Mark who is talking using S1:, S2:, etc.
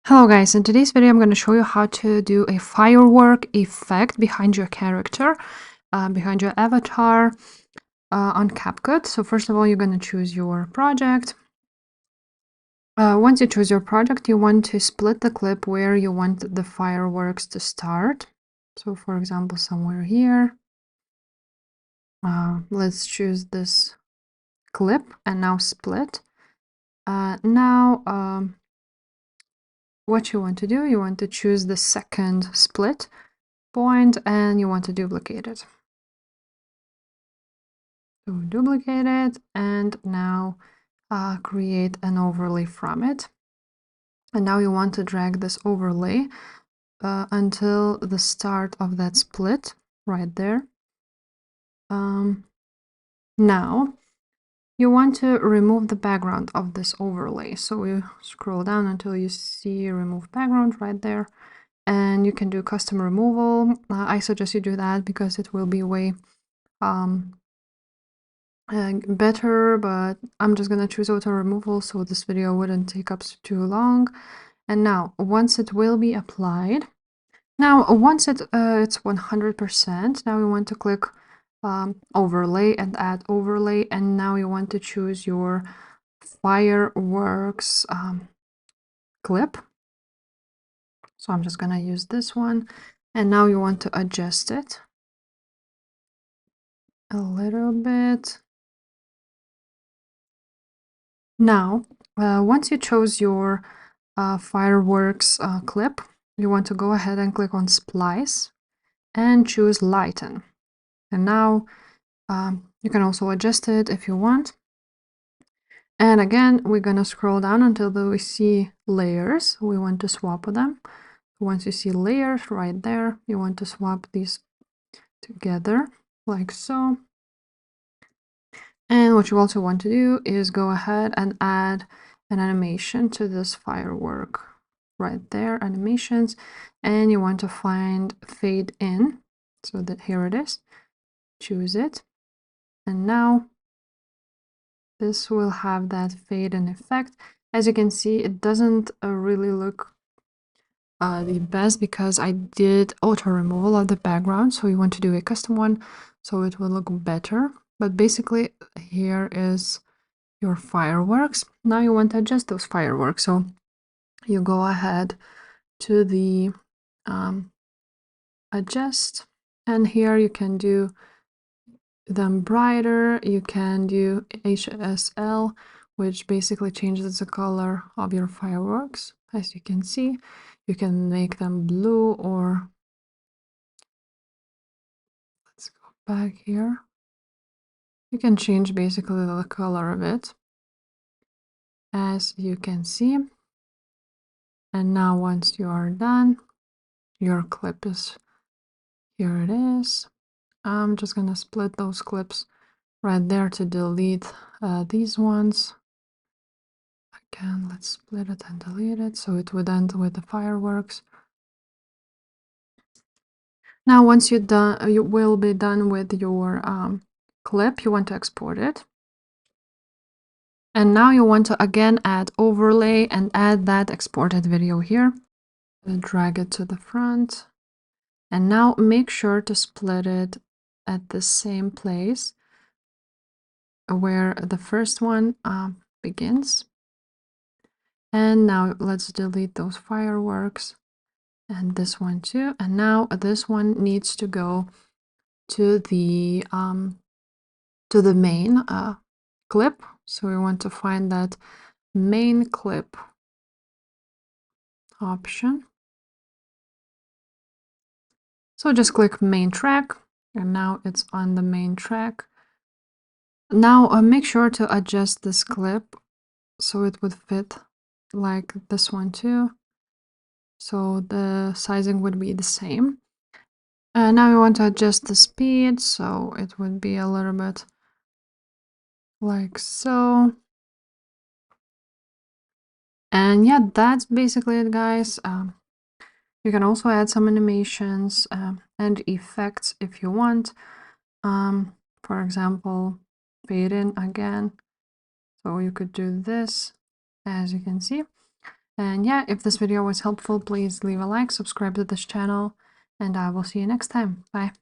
S1: Hello guys, in today's video I'm going to show you how to do a firework effect behind your character, behind your avatar on CapCut. So first of all, you're going to choose your project. Once you choose your project, you want to split the clip where you want the fireworks to start. So for example, somewhere here. Let's choose this clip and now split. What you want to do, you want to choose the second split point and you want to duplicate it. So duplicate it and now create an overlay from it. And now you want to drag this overlay until the start of that split right there. Now you want to remove the background of this overlay. So you scroll down until you see remove background right there. And you can do custom removal. I suggest you do that because it will be way better, but I'm just gonna choose auto removal so this video wouldn't take up too long. And now once it will be applied, once it's 100%, now we want to click overlay and add overlay, and now you want to choose your fireworks clip. So I'm just gonna use this one, and now you want to adjust it a little bit. Now, once you chose your fireworks clip, you want to go ahead and click on Splice and choose Lighten. And now you can also adjust it if you want. And again, we're going to scroll down until we see layers. We want to swap them. Once you see layers right there, you want to swap these together like so. And what you also want to do is go ahead and add an animation to this firework right there, animations, and you want to find fade in. So that here it is, choose it, and now this will have that fade in effect. As you can see, it doesn't really look the best because I did auto removal of the background, so you want to do a custom one so it will look better. But basically here is your fireworks. Now you want to adjust those fireworks, so you go ahead to the adjust, and here you can do them brighter. You can do HSL, which basically changes the color of your fireworks. As you can see, you can make them blue, or let's go back here. You can change basically the color of it, as you can see. And now once you are done, your clip is here. It is. I'm just gonna split those clips right there to delete these ones. Again, let's split it and delete it so it would end with the fireworks. Now once you're done, you will be done with your clip, you want to export it. And now you want to again add overlay and add that exported video here. Drag it to the front. And now make sure to split it at the same place where the first one begins. And now let's delete those fireworks and this one too. And now this one needs to go to the main clip. So we want to find that main clip option. So just click main track, and now it's on the main track. Now make sure to adjust this clip so it would fit like this one too. So the sizing would be the same. Now we want to adjust the speed, so it would be a little bit like so. And yeah, that's basically it, guys. You can also add some animations and effects if you want. For example, fade in again. So you could do this, as you can see. And yeah, if this video was helpful, please leave a like, subscribe to this channel, and I will see you next time. Bye.